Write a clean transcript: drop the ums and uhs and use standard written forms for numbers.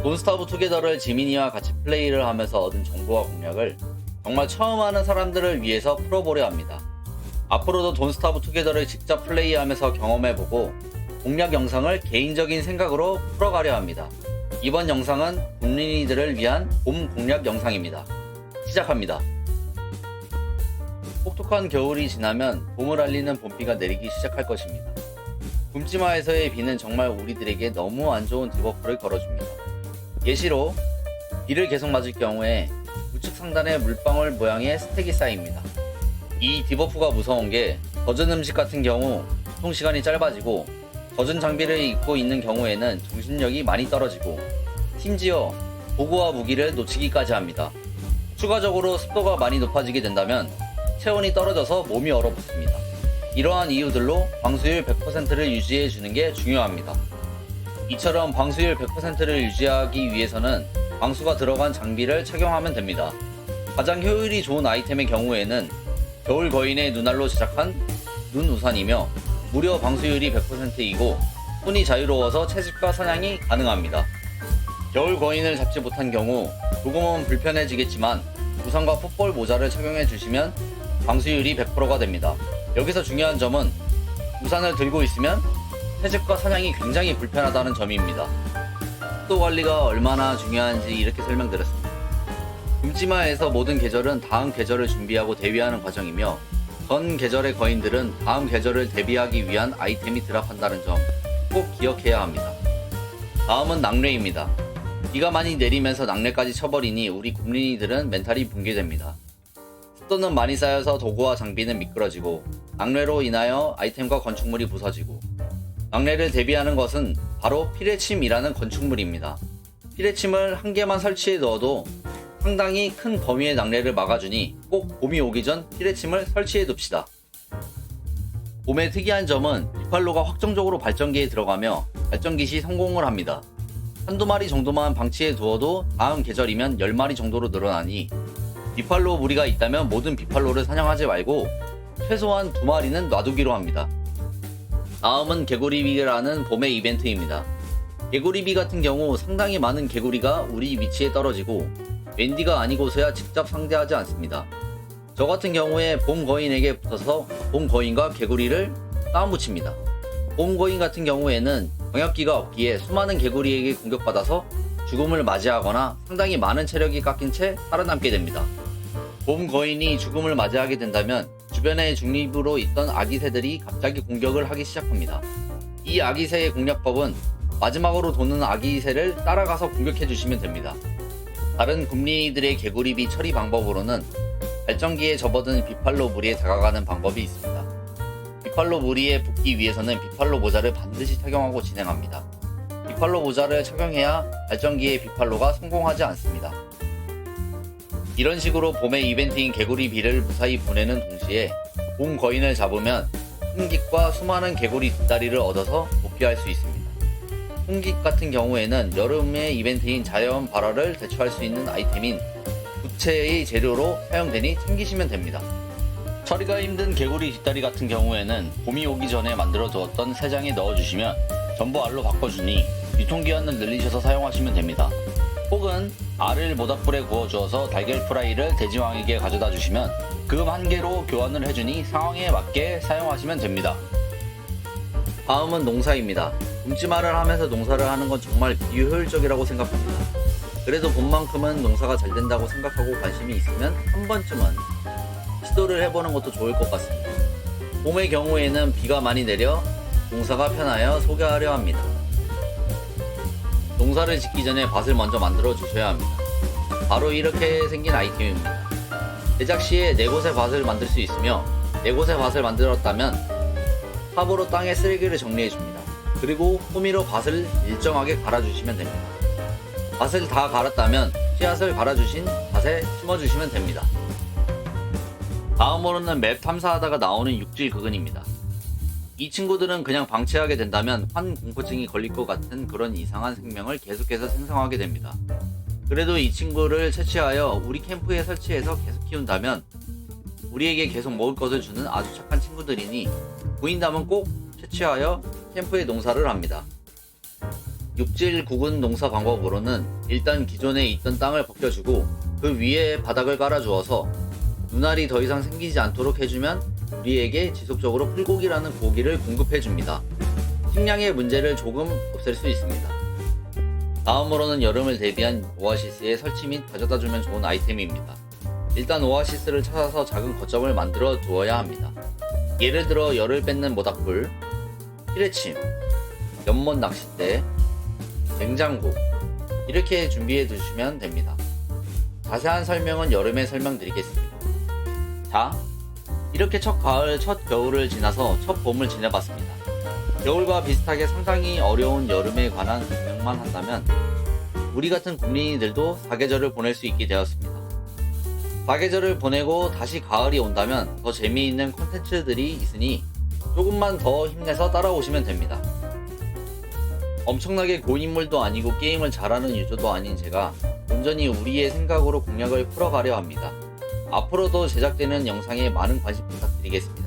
돈스타브 투게더를 지민이와 같이 플레이를 하면서 얻은 정보와 공략을 정말 처음 하는 사람들을 위해서 풀어보려 합니다. 앞으로도 돈스타브 투게더를 직접 플레이하면서 경험해보고 공략 영상을 개인적인 생각으로 풀어가려 합니다. 이번 영상은 봄린이들을 위한 봄 공략 영상입니다. 시작합니다. 혹독한 겨울이 지나면 봄을 알리는 봄비가 내리기 시작할 것입니다. 굶지마에서의 비는 정말 우리들에게 너무 안 좋은 디버프를 걸어줍니다. 예시로 비를 계속 맞을 경우에 우측 상단에 물방울 모양의 스택이 쌓입니다. 이 디버프가 무서운 게 젖은 음식 같은 경우 유통시간이 짧아지고 젖은 장비를 입고 있는 경우에는 정신력이 많이 떨어지고 심지어 도구와 무기를 놓치기까지 합니다. 추가적으로 습도가 많이 높아지게 된다면 체온이 떨어져서 몸이 얼어붙습니다. 이러한 이유들로 방수율 100%를 유지해주는 게 중요합니다. 이처럼 방수율 100%를 유지하기 위해서는 방수가 들어간 장비를 착용하면 됩니다. 가장 효율이 좋은 아이템의 경우에는 겨울 거인의 눈알로 제작한 눈우산이며 무려 방수율이 100%이고 손이 자유로워서 채집과 사냥이 가능합니다. 겨울 거인을 잡지 못한 경우 조금은 불편해지겠지만 우산과 풋볼 모자를 착용해 주시면 방수율이 100%가 됩니다. 여기서 중요한 점은 우산을 들고 있으면 채집과 사냥이 굉장히 불편하다는 점입니다. 습도 관리가 얼마나 중요한지 이렇게 설명드렸습니다. 굶지마에서 모든 계절은 다음 계절을 준비하고 대비하는 과정이며 전 계절의 거인들은 다음 계절을 대비하기 위한 아이템이 드랍한다는 점 꼭 기억해야 합니다. 다음은 낙뢰입니다. 비가 많이 내리면서 낙뢰까지 쳐버리니 우리 곰린이들은 멘탈이 붕괴됩니다. 습도는 많이 쌓여서 도구와 장비는 미끄러지고 낙뢰로 인하여 아이템과 건축물이 부서지고 낙뢰를 대비하는 것은 바로 피레침이라는 건축물입니다. 피레침을 한 개만 설치해 넣어도 상당히 큰 범위의 낙뢰를 막아주니 꼭 봄이 오기 전 피레침을 설치해 둡시다. 봄의 특이한 점은 비팔로가 확정적으로 발전기에 들어가며 발전기 시 성공을 합니다. 한두 마리 정도만 방치해 두어도 다음 계절이면 10마리 정도로 늘어나니 비팔로 무리가 있다면 모든 비팔로를 사냥하지 말고 최소한 2마리는 놔두기로 합니다. 다음은 개구리비라는 봄의 이벤트입니다. 개구리비 같은 경우 상당히 많은 개구리가 우리 위치에 떨어지고 웬디가 아니고서야 직접 상대하지 않습니다. 저 같은 경우에 봄 거인에게 붙어서 봄 거인과 개구리를 싸움 붙입니다. 봄 거인 같은 경우에는 병역기가 없기에 수많은 개구리에게 공격받아서 죽음을 맞이하거나 상당히 많은 체력이 깎인 채 살아남게 됩니다. 봄 거인이 죽음을 맞이하게 된다면 주변에 중립으로 있던 아기새들이 갑자기 공격을 하기 시작합니다. 이 아기새의 공략법은 마지막으로 도는 아기새를 따라가서 공격해 주시면 됩니다. 다른 곰린이들의 개구리비 처리 방법으로는 발전기에 접어든 비팔로 무리에 다가가는 방법이 있습니다. 비팔로 무리에 붙기 위해서는 비팔로 모자를 반드시 착용하고 진행합니다. 비팔로 모자를 착용해야 발전기의 비팔로가 성공하지 않습니다. 이런 식으로 봄의 이벤트인 개구리비를 무사히 보내는 동시에 봄 거인을 잡으면 홍깃과 수많은 개구리 뒷다리를 얻어서 도피할 수 있습니다. 홍깃 같은 경우에는 여름의 이벤트인 자연 발화를 대처할 수 있는 아이템인 부채의 재료로 사용되니 챙기시면 됩니다. 처리가 힘든 개구리 뒷다리 같은 경우에는 봄이 오기 전에 만들어 두었던 새장에 넣어주시면 전부 알로 바꿔주니 유통기한을 늘리셔서 사용하시면 됩니다. 혹은 알을 모닥불에 구워주어서 달걀 프라이를 돼지왕에게 가져다 주시면 금 1개로 교환을 해주니 상황에 맞게 사용하시면 됩니다. 다음은 농사입니다. 굶지마를 하면서 농사를 하는 건 정말 비효율적이라고 생각합니다. 그래도 봄만큼은 농사가 잘 된다고 생각하고 관심이 있으면 한 번쯤은 시도를 해보는 것도 좋을 것 같습니다. 봄의 경우에는 비가 많이 내려 농사가 편하여 소개하려 합니다. 농사를 짓기 전에 밭을 먼저 만들어 주셔야 합니다. 바로 이렇게 생긴 아이템입니다. 제작 시에 4곳의 밭을 만들 수 있으며 4곳의 밭을 만들었다면 삽으로 땅에 쓰레기를 정리해 줍니다. 그리고 호미로 밭을 일정하게 갈아주시면 됩니다. 밭을 다 갈았다면 씨앗을 갈아주신 밭에 심어주시면 됩니다. 다음으로는 맵 탐사하다가 나오는 육질 그근입니다. 이 친구들은 그냥 방치하게 된다면 환공포증이 걸릴 것 같은 그런 이상한 생명을 계속해서 생성하게 됩니다. 그래도 이 친구를 채취하여 우리 캠프에 설치해서 계속 키운다면 우리에게 계속 먹을 것을 주는 아주 착한 친구들이니 보인다면 꼭 채취하여 캠프에 농사를 합니다. 육질 구근 농사 방법으로는 일단 기존에 있던 땅을 벗겨주고 그 위에 바닥을 깔아주어서 눈알이 더 이상 생기지 않도록 해주면 우리에게 지속적으로 풀고기라는 고기를 공급해줍니다. 식량의 문제를 조금 없앨 수 있습니다. 다음으로는 여름을 대비한 오아시스의 설치 및 가져다주면 좋은 아이템입니다. 일단 오아시스를 찾아서 작은 거점을 만들어 두어야 합니다. 예를 들어 열을 뺏는 모닥불, 피레침, 연못 낚싯대, 냉장고 이렇게 준비해 두시면 됩니다. 자세한 설명은 여름에 설명드리겠습니다. 자, 이렇게 첫 가을, 첫 겨울을 지나서 첫 봄을 지내봤습니다. 겨울과 비슷하게 상당히 어려운 여름에 관한 설명만 한다면 우리 같은 국민이들도 사계절을 보낼 수 있게 되었습니다. 사계절을 보내고 다시 가을이 온다면 더 재미있는 콘텐츠들이 있으니 조금만 더 힘내서 따라오시면 됩니다. 엄청나게 고인물도 아니고 게임을 잘하는 유저도 아닌 제가 온전히 우리의 생각으로 공략을 풀어가려 합니다. 앞으로도 제작되는 영상에 많은 관심 부탁드리겠습니다.